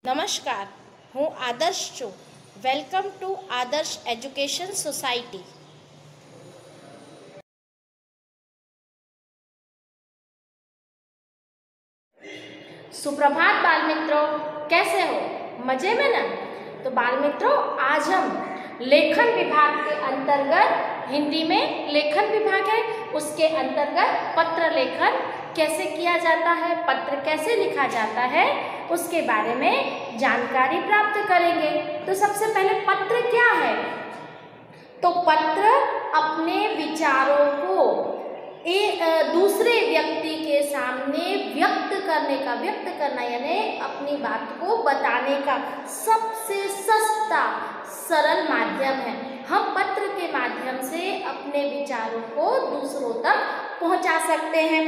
नमस्कार, हूँ आदर्श चो। Welcome to Adarsh education society. सुप्रभात बाल मित्रों, कैसे हो? मजे में ना? तो बाल मित्रों, आज हम लेखन विभाग के अंतर्गत, हिंदी में लेखन विभाग है, उसके अंतर्गत पत्र लेखन कैसे किया जाता है, पत्र कैसे लिखा जाता है, उसके बारे में जानकारी प्राप्त करेंगे। तो सबसे पहले पत्र क्या है? तो पत्र अपने विचारों को दूसरे व्यक्ति के सामने व्यक्त करना यानी अपनी बात को बताने का सबसे सस्ता सरल माध्यम है। हम पत्र के माध्यम से अपने विचारों को दूसरों तक पहुंचा सकते हैं।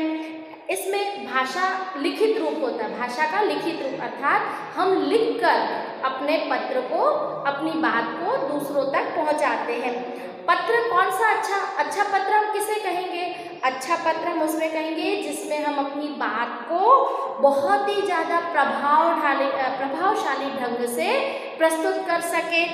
इसमें भाषा लिखित रूप होता है, भाषा का लिखित रूप, अर्थात हम लिखकर अपने पत्र को, अपनी बात को दूसरों तक पहुंचाते हैं। पत्र कौन सा अच्छा पत्र हम किसे कहेंगे? अच्छा पत्र हम उसमें कहेंगे जिसमें हम अपनी बात को बहुत ही ज़्यादा प्रभावशाली ढंग से प्रस्तुत कर सके।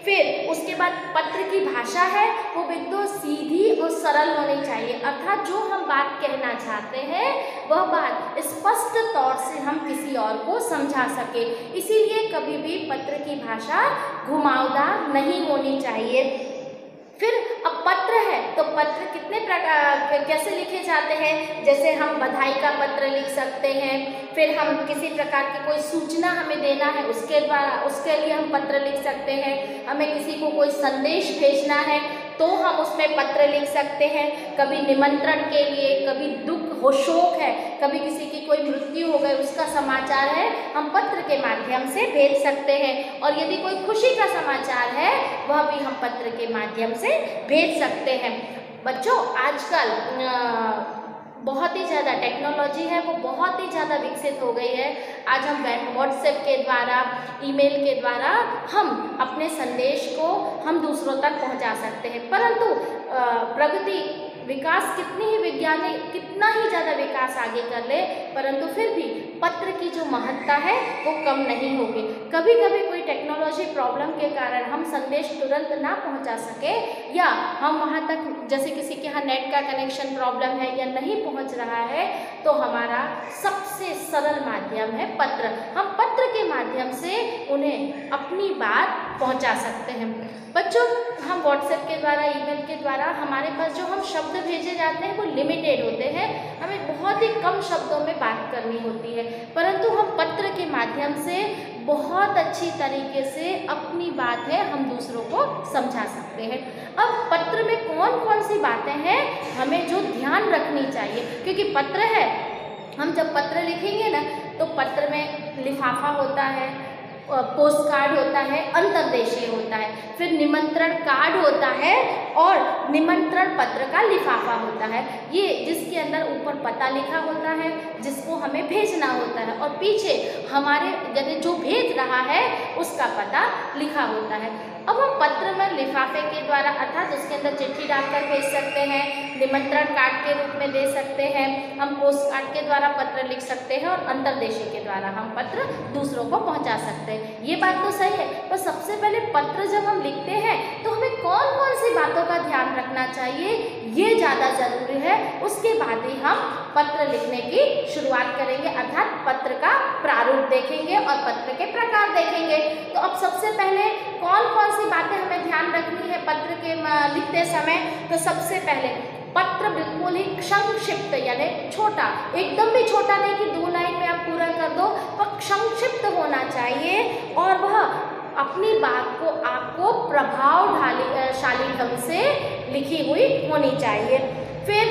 फिर उसके बाद पत्र की भाषा है वो बिल्कुल सीधी और सरल होनी चाहिए, अर्थात जो हम बात कहना चाहते हैं वह बात स्पष्ट तौर से हम किसी और को समझा सके। इसीलिए कभी भी पत्र की भाषा घुमावदार नहीं होनी चाहिए। फिर अब पत्र है तो पत्र कितने प्रकार कैसे लिखे जाते हैं? जैसे हम बधाई का पत्र लिख सकते हैं, फिर हम किसी प्रकार की कोई सूचना हमें देना है उसके लिए हम पत्र लिख सकते हैं। हमें किसी को कोई संदेश भेजना है तो हम उसमें पत्र लिख सकते हैं। कभी निमंत्रण के लिए, कभी दुख हो, शोक है, कभी किसी की कोई मृत्यु हो गई उसका समाचार है, हम पत्र के माध्यम से भेज सकते हैं। और यदि कोई खुशी का समाचार है वह भी हम पत्र के माध्यम से भेज सकते हैं। बच्चों, आजकल बहुत ही ज़्यादा टेक्नोलॉजी है, वो बहुत ही ज़्यादा विकसित हो गई है। आज हम व्हाट्सएप के द्वारा, ईमेल के द्वारा हम अपने संदेश को हम दूसरों तक पहुंचा सकते हैं। परंतु प्रगति, विकास कितना ही ज़्यादा विकास आगे कर ले, परंतु फिर भी पत्र की जो महत्ता है वो कम नहीं होगी। कभी कभी कोई टेक्नोलॉजी प्रॉब्लम के कारण हम संदेश तुरंत ना पहुंचा सके, या हम वहां तक, जैसे किसी के यहाँ नेट का कनेक्शन प्रॉब्लम है या नहीं पहुंच रहा है, तो हमारा सबसे सरल माध्यम है पत्र। हम पत्र के माध्यम से उन्हें अपनी बात पहुंचा सकते हैं। बच्चों, हम व्हाट्सएप के द्वारा, ईमेल के द्वारा, हमारे पास जो हम शब्द भेजे जाते हैं वो लिमिटेड होते हैं, हमें बहुत ही कम शब्दों में बात करनी होती है। परंतु हम पत्र के माध्यम से बहुत अच्छी तरीके से अपनी बात है हम दूसरों को समझा सकते हैं। अब पत्र में कौन कौन सी बातें हैं हमें जो ध्यान रखनी चाहिए, क्योंकि पत्र है, हम जब पत्र लिखेंगे ना तो पत्र में लिफाफा होता है, पोस्ट कार्ड होता है, अंतर्देशीय होता है, फिर निमंत्रण कार्ड होता है और निमंत्रण पत्र का लिफाफा होता है। ये जिसके अंदर ऊपर पता लिखा होता है जिसको हमें भेजना होता है, और पीछे हमारे यानी जो भेज रहा है उसका पता लिखा होता है। अब हम पत्र में लिफाफे के द्वारा, अर्थात उसके अंदर चिट्ठी डालकर भेज सकते हैं, निमंत्रण कार्ड के रूप में दे सकते हैं, हम पोस्ट कार्ड के द्वारा पत्र लिख सकते हैं, और अंतर्देशीय के द्वारा हम पत्र दूसरों को पहुंचा सकते हैं। ये बात तो सही है, पर सबसे पहले पत्र जब हम लिखते हैं तो हमें कौन कौन सी बातों का ध्यान रखना चाहिए ये ज़्यादा ज़रूरी है। उसके बाद ही हम पत्र लिखने की शुरुआत करेंगे, अर्थात पत्र का प्रारूप देखेंगे और पत्र के प्रकार देखेंगे। तो अब सबसे पहले कौन कौन सी बातें हमें ध्यान रखनी है पत्र के लिखते समय? तो सबसे पहले पत्र बिल्कुल ही संक्षिप्त यानी छोटा, एकदम भी छोटा नहीं कि 2 लाइन में आप पूरा कर दो, पर संक्षिप्त होना चाहिए, और वह अपनी बात को आपको प्रभावशाली ढंग से लिखी हुई होनी चाहिए। फिर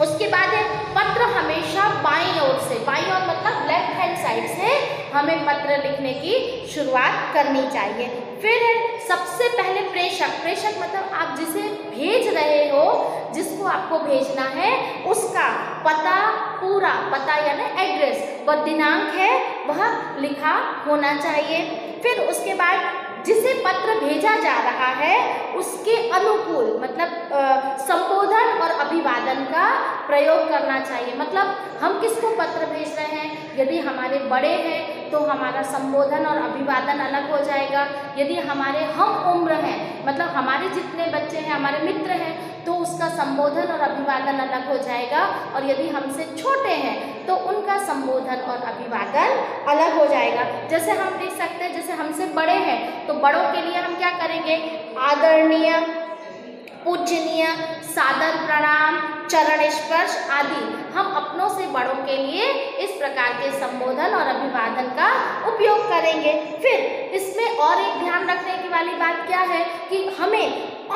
उसके बाद है पत्र हमेशा बाईं ओर से, बाईं ओर मतलब लेफ्ट हैंड साइड से हमें पत्र लिखने की शुरुआत करनी चाहिए। फिर है सबसे पहले प्रेषक मतलब आप जिसे भेज रहे हो, जिसको आपको भेजना है, उसका पता, पूरा पता यानी एड्रेस, वह दिनांक है वह लिखा होना चाहिए। फिर उसके बाद जिसे पत्र भेजा जा रहा है उसके अनुकूल मतलब संबोधन और अभिवादन का प्रयोग करना चाहिए। मतलब हम किसको पत्र भेज रहे हैं, यदि हमारे बड़े हैं तो हमारा संबोधन और अभिवादन अलग हो जाएगा। यदि हमारे हम उम्र हैं, मतलब हमारे जितने बच्चे हैं, हमारे मित्र हैं, तो उसका संबोधन और अभिवादन अलग हो जाएगा। और यदि हमसे छोटे हैं तो उनका संबोधन और अभिवादन अलग हो जाएगा। जैसे हम देख सकते हैं, जैसे हमसे बड़े हैं तो बड़ों के लिए हम क्या करेंगे, आदरणीय, पूजनीय, सादर प्रणाम, चरण स्पर्श आदि। हम अपनों से बड़ों के लिए इस प्रकार के संबोधन और अभिवादन का उपयोग करेंगे। फिर इसमें और एक ध्यान रखने की वाली बात क्या है कि हमें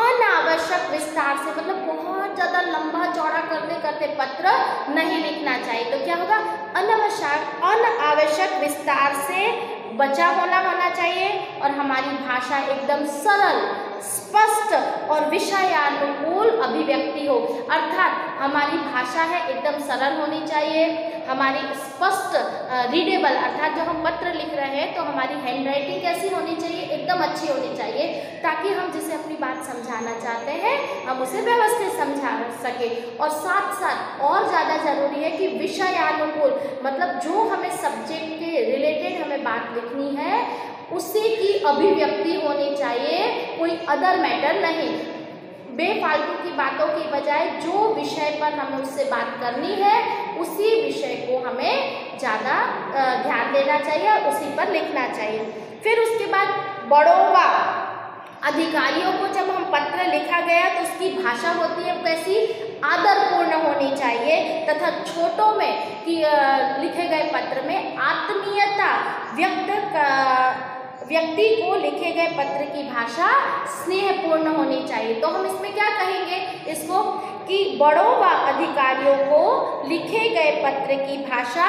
अनावश्यक विस्तार से, मतलब बहुत ज़्यादा लंबा चौड़ा करते करते पत्र नहीं लिखना चाहिए। तो क्या होगा, अनावश्यक विस्तार से बचा होना चाहिए और हमारी भाषा एकदम सरल, स्पष्ट और विषयानुकूल अभिव्यक्ति हो। अर्थात हमारी भाषा है एकदम सरल होनी चाहिए, हमारी स्पष्ट, रीडेबल, अर्थात जो हम पत्र लिख रहे हैं तो हमारी हैंडराइटिंग कैसी होनी चाहिए, एकदम अच्छी होनी चाहिए, ताकि हम जिसे अपनी बात समझाना चाहते हैं हम उसे व्यवस्थित समझा सके। और साथ साथ और ज़्यादा ज़रूरी है कि विषयानुकूल, मतलब जो हमें सब्जेक्ट के रिलेटेड हमें बात लिखनी है उसी की अभिव्यक्ति होनी चाहिए, कोई अदर मैटर नहीं। बेफालतू की बातों की बजाय जो विषय पर हमें उससे बात करनी है उसी विषय को हमें ज़्यादा ध्यान देना चाहिए और उसी पर लिखना चाहिए। फिर उसके बाद बड़ों व अधिकारियों को जब हम पत्र लिखा गया तो उसकी भाषा होती है कैसी, आदरपूर्ण होनी चाहिए, तथा छोटों में कि लिखे गए पत्र में आत्मीयता व्यक्ति को लिखे गए पत्र की भाषा स्नेहपूर्ण होनी चाहिए। तो हम इसमें क्या कहेंगे इसको कि बड़ों व अधिकारियों को लिखे गए पत्र की भाषा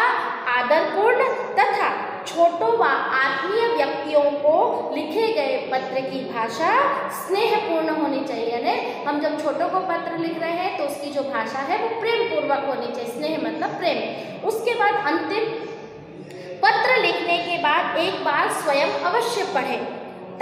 आदरपूर्ण तथा छोटों व आत्मीय व्यक्तियों को लिखे गए पत्र की भाषा स्नेहपूर्ण होनी चाहिए। यानी हम जब छोटों को पत्र लिख रहे हैं तो उसकी जो भाषा है वो प्रेम पूर्वक होनी चाहिए, स्नेह मतलब प्रेम। उसके बाद अंतिम, पत्र लिखने के बाद एक बार स्वयं अवश्य पढ़ें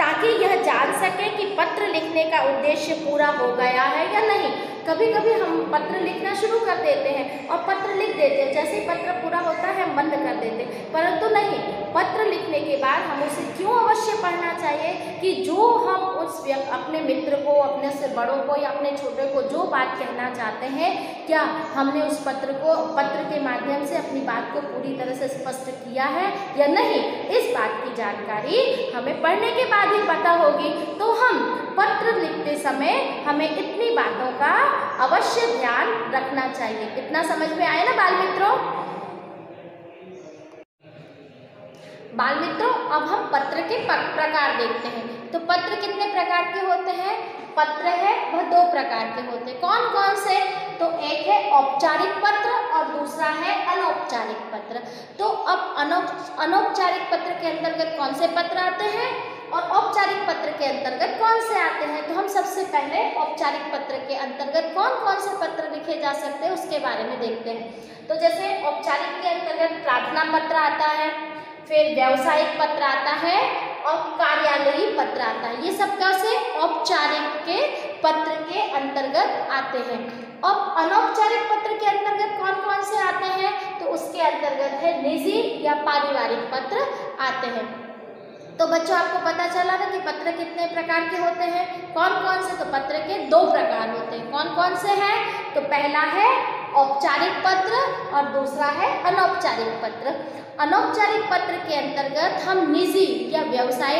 ताकि यह जान सके कि पत्र लिखने का उद्देश्य पूरा हो गया है या नहीं। कभी कभी हम पत्र लिखना शुरू कर देते हैं और पत्र लिख देते हैं, जैसे ही पत्र पूरा होता है हम बंद कर देते हैं, परंतु नहीं, पत्र लिखने के बाद हम उसे क्यों अवश्य पढ़ना चाहिए कि जो हम उस अपने मित्र को, अपने से बड़ों को या अपने छोटे को जो बात कहना चाहते हैं, क्या हमने उस पत्र के माध्यम से अपनी बात को पूरी तरह से स्पष्ट किया है या नहीं, इस बात की जानकारी हमें पढ़ने के बाद ही पता होगी। तो हम पत्र लिखते समय हमें इतनी बातों का अवश्य ध्यान रखना चाहिए। इतना समझ में आया ना बाल मित्रों? बाल मित्रों, अब हम पत्र के प्रकार देखते हैं। तो पत्र कितने प्रकार के होते हैं? पत्र है वह 2 प्रकार के होते हैं। कौन कौन से? तो एक है औपचारिक पत्र और दूसरा है अनौपचारिक पत्र। तो अब अनौपचारिक पत्र के अंतर्गत कौन से पत्र आते हैं और औपचारिक पत्र के अंतर्गत कौन से आते हैं? तो हम सबसे पहले औपचारिक पत्र के अंतर्गत कौन कौन से पत्र लिखे जा सकते हैं उसके बारे में देखते हैं। तो जैसे औपचारिक के अंतर्गत प्रार्थना पत्र आता है, फिर व्यावसायिक पत्र आता है और कार्यालयी पत्र आता है। ये सब कैसे औपचारिक के पत्र के अंतर्गत आते हैं। अब अनौपचारिक पत्र के अंतर्गत कौन कौन से आते हैं? तो उसके अंतर्गत है निजी या पारिवारिक पत्र आते हैं। तो बच्चों, आपको पता चला ना कि पत्र कितने प्रकार के होते हैं, कौन कौन से? तो पत्र के 2 प्रकार होते हैं। कौन कौन से हैं? तो पहला है औपचारिक पत्र और दूसरा है अनौपचारिक पत्र। अनौपचारिक पत्र के अंतर्गत हम निजी या व्यवसाय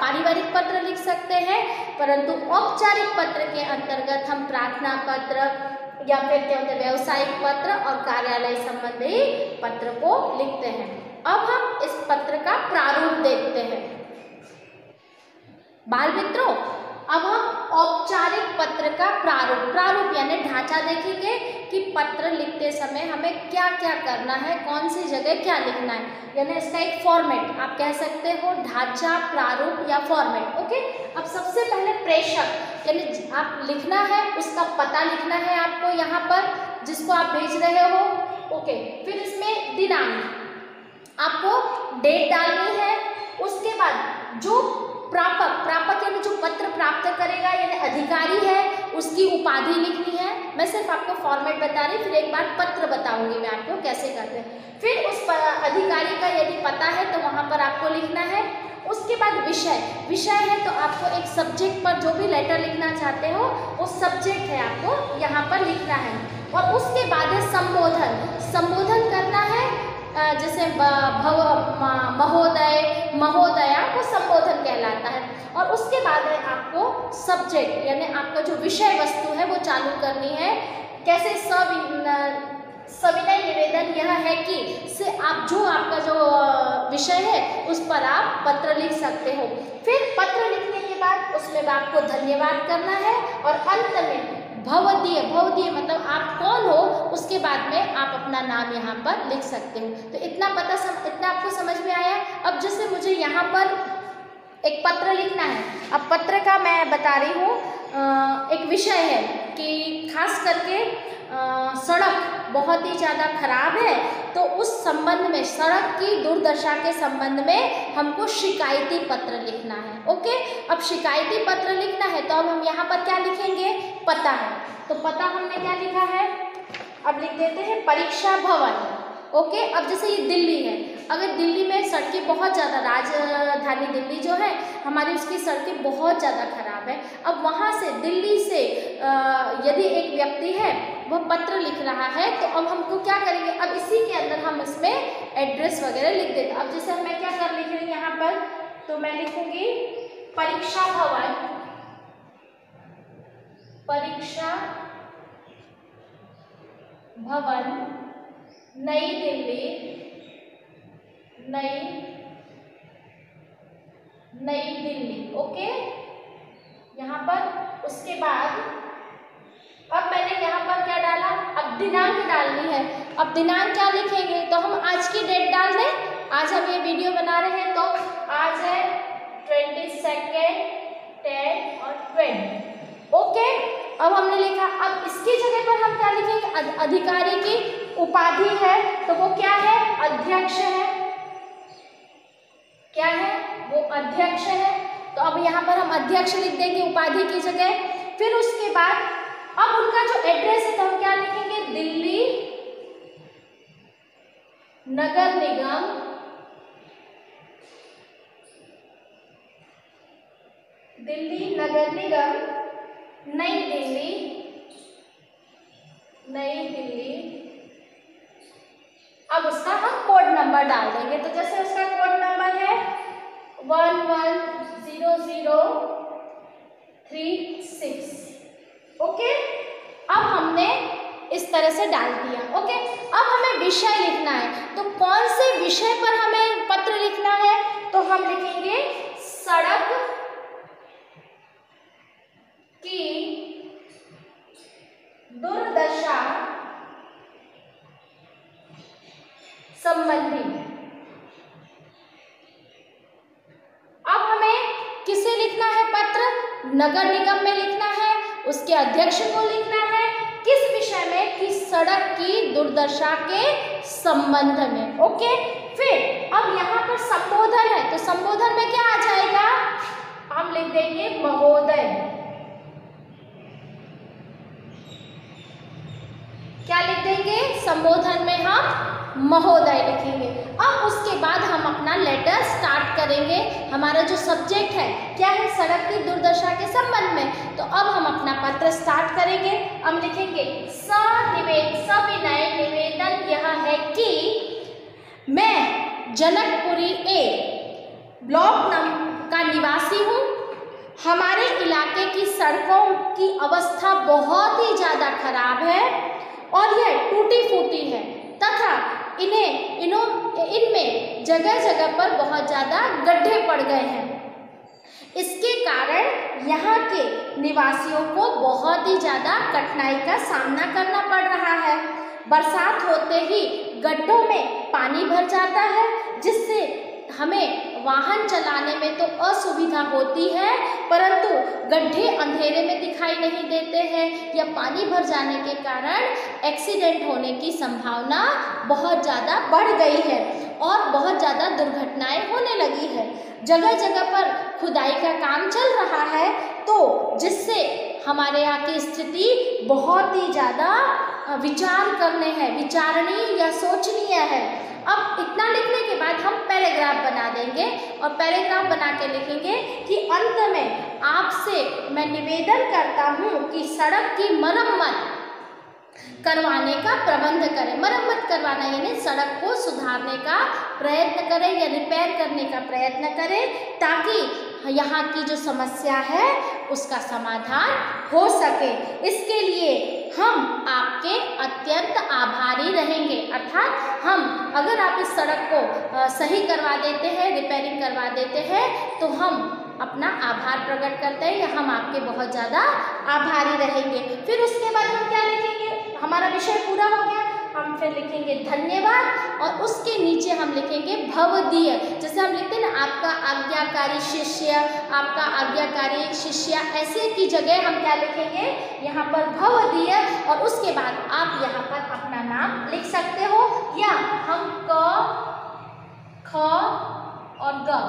पारिवारिक पत्र लिख सकते हैं, परंतु औपचारिक पत्र के अंतर्गत हम प्रार्थना पत्र या फिर क्या होते हैं व्यावसायिक पत्र और कार्यालय संबंधी पत्र को लिखते हैं। अब हम इस पत्र का प्रारूप देखते हैं। बाल मित्रों, अब हम औपचारिक पत्र का प्रारूप यानी ढांचा देखेंगे कि पत्र लिखते समय हमें क्या क्या करना है, कौन सी जगह क्या लिखना है, यानी इसका एक फॉर्मेट आप कह सकते हो, ढांचा, प्रारूप या फॉर्मेट। ओके, अब सबसे पहले प्रेषक यानी आप लिखना है, उसका पता लिखना है आपको यहाँ पर जिसको आप भेज रहे हो। ओके, फिर इसमें दिनांक आपको डेट डालनी है। उसके बाद जो प्रापक यानी जो पत्र प्राप्त करेगा यानी अधिकारी है उसकी उपाधि लिखनी है। मैं सिर्फ आपको फॉर्मेट बता रही, फिर एक बार पत्र बताऊंगी मैं आपको कैसे करते हैं। फिर उस अधिकारी का यदि पता है तो वहाँ पर आपको लिखना है। उसके बाद विषय है तो आपको एक सब्जेक्ट पर जो भी लेटर लिखना चाहते हो वो सब्जेक्ट है आपको यहाँ पर लिखना है। और उसके बाद है संबोधन करना है, जैसे महोदय महोदया को संबोधन कहलाता है। और उसके बाद है आपको सब्जेक्ट यानी आपका जो विषय वस्तु है वो चालू करनी है। कैसे सविनय निवेदन यह है कि से आप जो आपका जो विषय है उस पर आप पत्र लिख सकते हो। फिर पत्र लिखने के बाद उसमें आपको धन्यवाद करना है और अंत में भवदीय मतलब आप कौन हो उसके बाद में आप अपना नाम यहाँ पर लिख सकते हो। तो इतना आपको समझ में आया। अब जैसे मुझे यहाँ पर एक पत्र लिखना है, अब पत्र का मैं बता रही हूँ, एक विषय है कि खास करके सड़क बहुत ही ज़्यादा खराब है, तो उस संबंध में सड़क की दुर्दशा के संबंध में हमको शिकायती पत्र लिखना है। ओके, अब शिकायती पत्र लिखना है तो अब हम यहाँ पर क्या लिखेंगे, पता है। तो पता हमने क्या लिखा है, अब लिख देते हैं परीक्षा भवन। ओके, अब जैसे ये दिल्ली है, अगर दिल्ली में सड़कें बहुत ज़्यादा, राजधानी दिल्ली जो है हमारी, उसकी सड़कें बहुत ज़्यादा खराब है। अब वहाँ से दिल्ली से यदि एक व्यक्ति है वह पत्र लिख रहा है तो अब हमको क्या करेंगे, अब इसी के अंदर हम इसमें एड्रेस वगैरह लिख देते। अब जैसे मैं क्या कर लिख रही हूँ यहाँ पर, तो मैं लिखूँगी परीक्षा भवन नई दिल्ली, नई दिल्ली। ओके, यहाँ पर उसके बाद अब मैंने यहाँ पर क्या डाला, अब दिनांक डालनी है। अब दिनांक क्या लिखेंगे, तो हम आज की डेट डाल दें। आज हम ये वीडियो बना रहे हैं तो आज है 22 10 और 20। ओके, अब हमने लिखा। अब इसकी जगह पर हम क्या लिखेंगे, अधिकारी की उपाधि है तो वो क्या है, अध्यक्ष है। क्या है, वो अध्यक्ष है। तो अब यहाँ पर हम अध्यक्ष लिख देंगे उपाधि की जगह। फिर उसके बाद अब उनका जो एड्रेस है तो हम क्या लिखेंगे, दिल्ली नगर निगम नई दिल्ली। अब उसका हम कोड नंबर डाल देंगे। तो जैसे उसका कोड नंबर है 110036। ओके, अब हमने इस तरह से डाल दिया। ओके, अब हमें विषय लिखना है, तो कौन से विषय पर हमें पत्र लिखना है, तो हम लिखेंगे सड़क की दुर्दशा संबंधी। अब हमें किसे लिखना है पत्र, नगर निगम में लिखना है, उसके अध्यक्ष को लिखना है। किस विषय में, कि सड़क की दुर्दशा के संबंध में। ओके, फिर अब यहाँ पर संबोधन है तो संबोधन में क्या आ जाएगा, हम लिख देंगे महोदय। क्या लिख देंगे, संबोधन में हम महोदय लिखेंगे। अब उसके बाद हम अपना लेटर स्टार्ट करेंगे। हमारा जो सब्जेक्ट है क्या है, सड़क की दुर्दशा के संबंध में। तो अब हम अपना पत्र स्टार्ट करेंगे। हम लिखेंगे सविनय निवेदन यह है कि मैं जनकपुरी ए ब्लॉक का निवासी हूँ। हमारे इलाके की सड़कों की अवस्था बहुत ही ज़्यादा खराब है और यह टूटी फूटी है तथा इनमें जगह जगह पर बहुत ज़्यादा गड्ढे पड़ गए हैं। इसके कारण यहाँ के निवासियों को बहुत ही ज़्यादा कठिनाई का सामना करना पड़ रहा है। बरसात होते ही गड्ढों में पानी भर जाता है, जिससे हमें वाहन चलाने में तो असुविधा होती है, परंतु गड्ढे अंधेरे में दिखाई नहीं देते हैं या पानी भर जाने के कारण एक्सीडेंट होने की संभावना बहुत ज़्यादा बढ़ गई है और बहुत ज़्यादा दुर्घटनाएं होने लगी है। जगह जगह पर खुदाई का काम चल रहा है, तो जिससे हमारे यहाँ की स्थिति बहुत ही ज़्यादा विचार करने है, विचारणीय या सोचनीय है। अब इतना लिखने के बाद हम पैराग्राफ बना देंगे और पैराग्राफ बना के लिखेंगे कि अंत में आपसे मैं निवेदन करता हूँ कि सड़क की मरम्मत करवाने का प्रबंध करें। मरम्मत करवाना यानी सड़क को सुधारने का प्रयत्न करें या रिपेयर करने का प्रयत्न करें, ताकि यहाँ की जो समस्या है उसका समाधान हो सके। इसके लिए हम आपके अत्यंत आभारी रहेंगे। अर्थात हम, अगर आप इस सड़क को सही करवा देते हैं, रिपेयरिंग करवा देते हैं, तो हम अपना आभार प्रकट करते हैं या हम आपके बहुत ज़्यादा आभारी रहेंगे। फिर उसके बाद हम क्या लिखेंगे, हमारा विषय पूरा हो गया, हम फिर लिखेंगे धन्यवाद और उसके नीचे हम लिखेंगे भवदीय। जैसे हम लिखते हैं ना, आपका आज्ञाकारी शिष्य, आपका आज्ञाकारी शिष्या, ऐसे की जगह हम क्या लिखेंगे, यहाँ पर भवदीय और उसके बाद आप यहाँ पर अपना नाम लिख सकते हो, या हम क, ख और ग।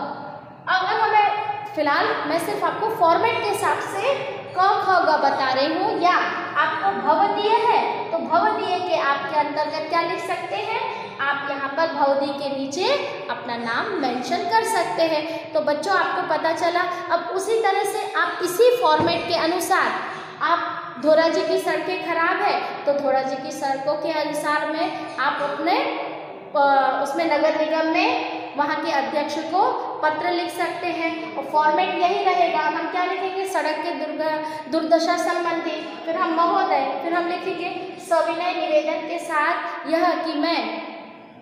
अगर हमें फिलहाल मैं सिर्फ आपको फॉर्मेट के हिसाब से क ख ग बता रही हूँ, या आपको भवदीय है तो भवदीय के आपके अंतर्गत क्या लिख सकते हैं, आप यहाँ पर भवदीय के नीचे अपना नाम मेंशन कर सकते हैं। तो बच्चों आपको पता चला। अब उसी तरह से आप इसी फॉर्मेट के अनुसार, आप धोरा जी की सड़कें खराब है तो धोरा जी की सड़कों के अनुसार में आप अपने उसमें नगर निगम में वहाँ के अध्यक्ष को पत्र लिख सकते हैं और फॉर्मेट यही रहेगा। हम क्या लिखेंगे, सड़क के दुर्दशा संबंधी, फिर हम महोदय, फिर हम लिखेंगे सविनय निवेदन के साथ यह कि मैं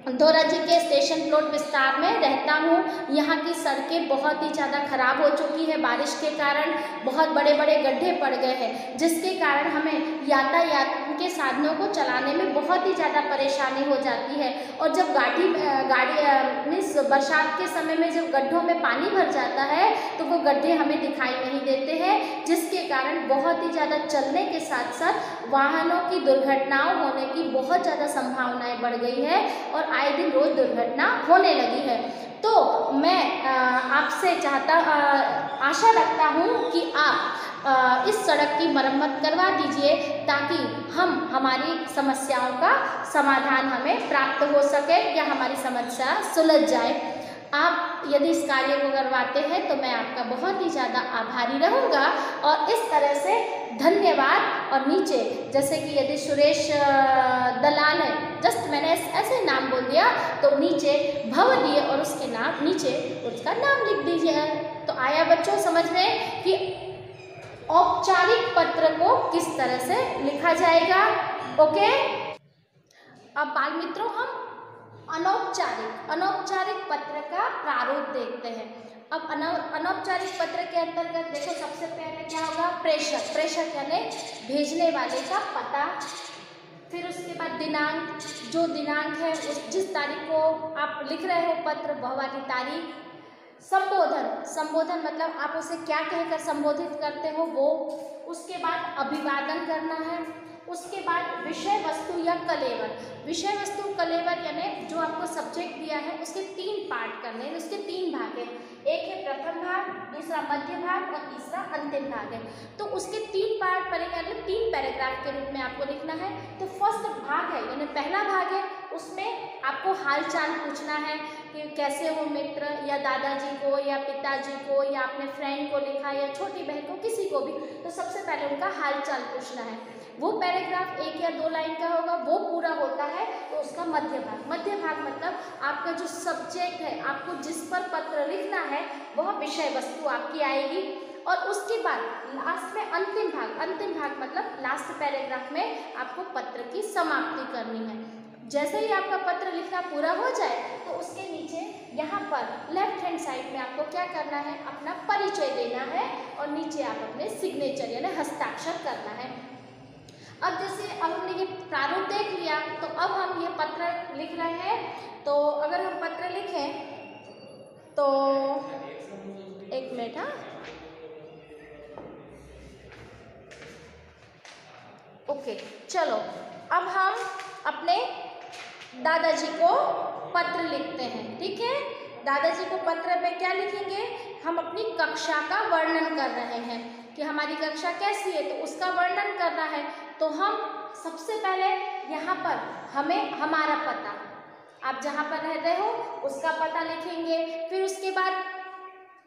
धोरा जी के स्टेशन प्लॉट विस्तार में रहता हूँ। यहाँ की सड़कें बहुत ही ज़्यादा खराब हो चुकी है, बारिश के कारण बहुत बड़े बड़े गड्ढे पड़ गए हैं, जिसके कारण हमें यातायात के साधनों को चलाने में बहुत ही ज़्यादा परेशानी हो जाती है। और जब गाड़ी मीन्स बरसात के समय में जब गड्ढों में पानी भर जाता है तो वो गड्ढे हमें दिखाई नहीं देते हैं, जिसके कारण बहुत ही ज़्यादा चलने के साथ साथ वाहनों की दुर्घटनाओं होने की बहुत ज़्यादा संभावनाएं बढ़ गई है और आए दिन रोज दुर्घटना होने लगी है। तो मैं आपसे आशा रखता हूँ कि आप इस सड़क की मरम्मत करवा दीजिए, ताकि हमारी समस्याओं का समाधान हमें प्राप्त हो सके या हमारी समस्या सुलझ जाए। आप यदि इस कार्य को करवाते हैं तो मैं आपका बहुत ही ज़्यादा आभारी रहूँगा। और इस तरह से धन्यवाद और नीचे जैसे कि यदि सुरेश दलाल है, जस्ट मैंने ऐसे नाम बोल दिया, तो नीचे भवदीय और उसके नाम नीचे उसका नाम लिख दीजिए। तो आया बच्चों समझ में कि औपचारिक पत्र को किस तरह से लिखा जाएगा। ओके, अब बाल मित्रों हम अनौपचारिक पत्र का प्रारूप देखते हैं। अब अनौपचारिक पत्र के अंतर्गत देखो, सबसे पहले क्या होगा, प्रेषक यानी भेजने वाले का पता, फिर उसके बाद दिनांक, जो दिनांक है जिस तारीख को आप लिख रहे हो पत्र वह वाली तारीख, संबोधन मतलब आप उसे क्या कहकर संबोधित करते हो वो, उसके बाद अभिवादन करना है, उसके बाद विषय वस्तु या कलेवर। विषय वस्तु कलेवर यानी जो आपको सब्जेक्ट दिया है उसके 3 पार्ट करने हैं, उसके 3 भाग हैं, एक है प्रथम भाग, दूसरा मध्य भाग और तीसरा अंतिम भाग है। तो उसके 3 पार्ट पड़ेंगे, मतलब 3 पैराग्राफ के रूप में आपको लिखना है। तो फर्स्ट भाग है यानी पहला भाग है, उसमें आपको हालचाल पूछना है कि कैसे हो मित्र, या दादाजी को या पिताजी को या अपने फ्रेंड को लिखा या छोटी बहन को, किसी को भी, तो सबसे पहले उनका हालचाल पूछना है। वो पैराग्राफ 1 या 2 लाइन का होगा, वो पूरा होता है तो उसका मध्य भाग मतलब आपका जो सब्जेक्ट है, आपको जिस पर पत्र लिखना है वह विषय वस्तु आपकी आएगी। और उसके बाद लास्ट में अंतिम भाग मतलब लास्ट पैराग्राफ में आपको पत्र की समाप्ति करनी है। जैसे ही आपका पत्र लिखना पूरा हो जाए तो उसके नीचे यहाँ पर लेफ्ट हैंड साइड में आपको क्या करना है, अपना परिचय देना है और नीचे आप अपने सिग्नेचर यानी हस्ताक्षर करना है। अब जैसे अब हमने ये प्रारूप देख लिया, तो अब हम ये पत्र लिख रहे हैं। तो अगर हम पत्र लिखें तो 1 मिनट, हाँ, ओके, चलो अब हम अपने दादाजी को पत्र लिखते हैं। ठीक है, दादाजी को पत्र में क्या लिखेंगे, हम अपनी कक्षा का वर्णन कर रहे हैं। कि हमारी कक्षा कैसी है, तो उसका वर्णन करना है। तो हम सबसे पहले यहाँ पर हमें हमारा पता, आप जहाँ पर रह रहे हो उसका पता लिखेंगे। फिर उसके बाद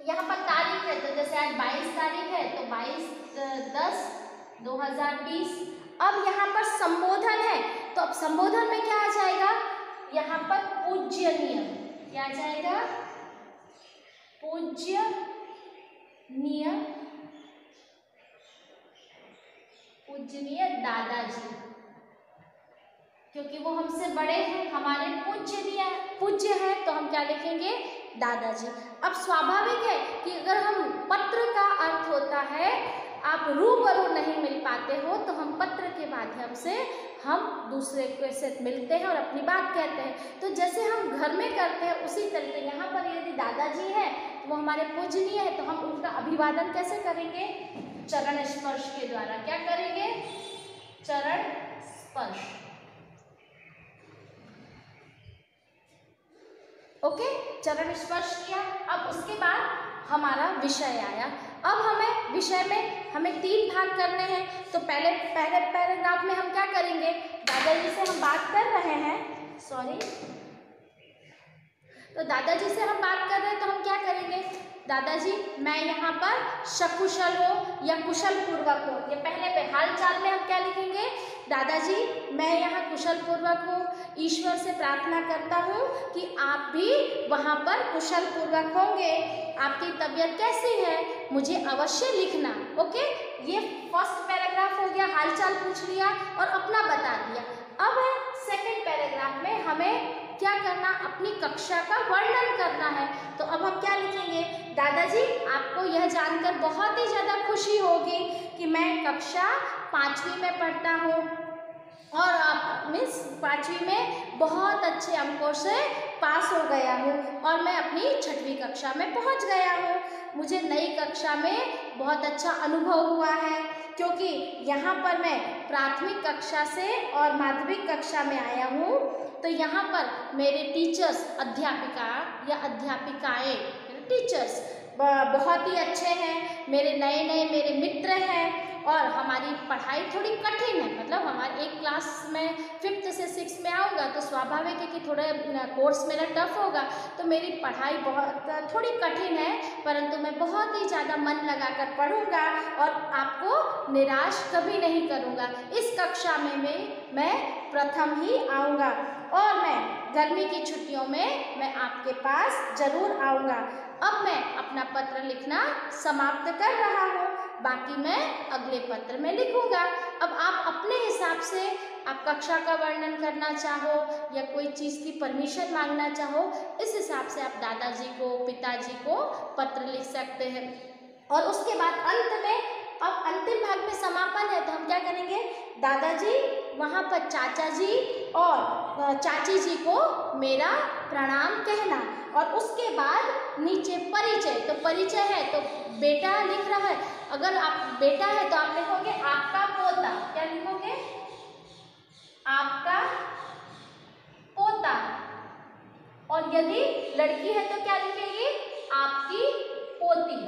यहाँ पर तारीख है, तो जैसे आज 22 तारीख है तो 22/10/2020। अब यहाँ पर संबोधन है, तो अब संबोधन में क्या आ जाएगा, यहाँ पर पूज्यनीय, क्या आ जाएगा, पूज्यनीय दादाजी, क्योंकि वो हमसे बड़े हैं, हमारे पूज्य हैं, तो हम क्या लिखेंगे, दादाजी। अब स्वाभाविक है कि अगर हम पत्र का अर्थ होता है आप रूबरू नहीं मिल पाते हो, तो हम पत्र के माध्यम से हम दूसरे के से मिलते हैं और अपनी बात कहते हैं। तो जैसे हम घर में करते हैं उसी तरीके यहाँ पर यदि दादाजी है तो वो हमारे पूजनीय है, तो हम उनका अभिवादन कैसे करेंगे, चरण स्पर्श के द्वारा। क्या करेंगे, चरण स्पर्श। ओके, चरण स्पर्श किया। अब उसके बाद हमारा विषय आया। अब हमें विषय में हमें 3 भाग करने हैं। तो पहले पैराग्राफ में हम क्या करेंगे, दादाजी से हम बात कर रहे हैं, तो दादाजी से हम बात कर रहे हैं, तो हम क्या करेंगे, दादाजी मैं यहाँ पर सकुशल हो या कुशल पूर्वक हो, ये पहले पे हाल चाल में हम क्या लिखेंगे, दादाजी मैं यहाँ कुशल पूर्वक हूँ, ईश्वर से प्रार्थना करता हूँ कि आप भी वहाँ पर कुशल पूर्वक होंगे, आपकी तबीयत कैसी है मुझे अवश्य लिखना। ओके, ये फर्स्ट पैराग्राफ हो गया, हालचाल पूछ लिया और अपना बता दिया। अब है सेकंड पैराग्राफ में हमें क्या करना, अपनी कक्षा का वर्णन करना है। तो अब हम क्या लिखेंगे, दादाजी आपको यह जानकर बहुत ही ज़्यादा खुशी होगी कि मैं कक्षा 5वीं में पढ़ता हूँ और आप मिस 5वीं में बहुत अच्छे अंकों से पास हो गया हूँ और मैं अपनी 6वीं कक्षा में पहुँच गया हूँ। मुझे नई कक्षा में बहुत अच्छा अनुभव हुआ है, क्योंकि यहाँ पर मैं प्राथमिक कक्षा से और माध्यमिक कक्षा में आया हूँ। तो यहाँ पर मेरे टीचर्स, अध्यापिका या अध्यापिकाएँ, टीचर्स बहुत ही अच्छे हैं, मेरे नए मेरे मित्र हैं और हमारी पढ़ाई थोड़ी कठिन है, मतलब हमारे एक क्लास में 5th से 6th में आऊँगा तो स्वाभाविक है कि थोड़ा कोर्स मेरा टफ होगा, तो मेरी पढ़ाई थोड़ी कठिन है, परंतु मैं बहुत ही ज़्यादा मन लगाकर पढ़ूँगा और आपको निराश कभी नहीं करूँगा। इस कक्षा में मैं प्रथम ही आऊँगा और मैं गर्मी की छुट्टियों में मैं आपके पास ज़रूर आऊँगा। अब मैं अपना पत्र लिखना समाप्त कर रहा हूँ, बाकी मैं अगले पत्र में लिखूँगा। अब आप अपने हिसाब से आप कक्षा का वर्णन करना चाहो या कोई चीज़ की परमिशन मांगना चाहो, इस हिसाब से आप दादाजी को, पिताजी को पत्र लिख सकते हैं। और उसके बाद अंत में, अब अंतिम भाग में समापन है, तो हम क्या करेंगे, दादाजी वहाँ पर चाचा जी और चाची जी को मेरा प्रणाम कहना। और उसके बाद नीचे परिचय, तो परिचय है तो बेटा लिख रहा है, अगर आप बेटा है तो आप लिखोगे आपका पोता, क्या लिखोगे, आपका पोता। और यदि लड़की है तो क्या लिखेगी, आपकी पोती।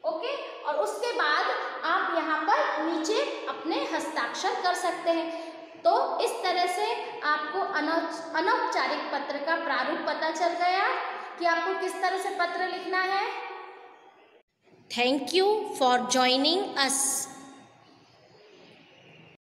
ओके, और उसके बाद आप यहाँ पर नीचे अपने हस्ताक्षर कर सकते हैं। तो इस तरह से आपको अनौपचारिक पत्र का प्रारूप पता चल गया कि आपको किस तरह से पत्र लिखना है। Thank you for joining us.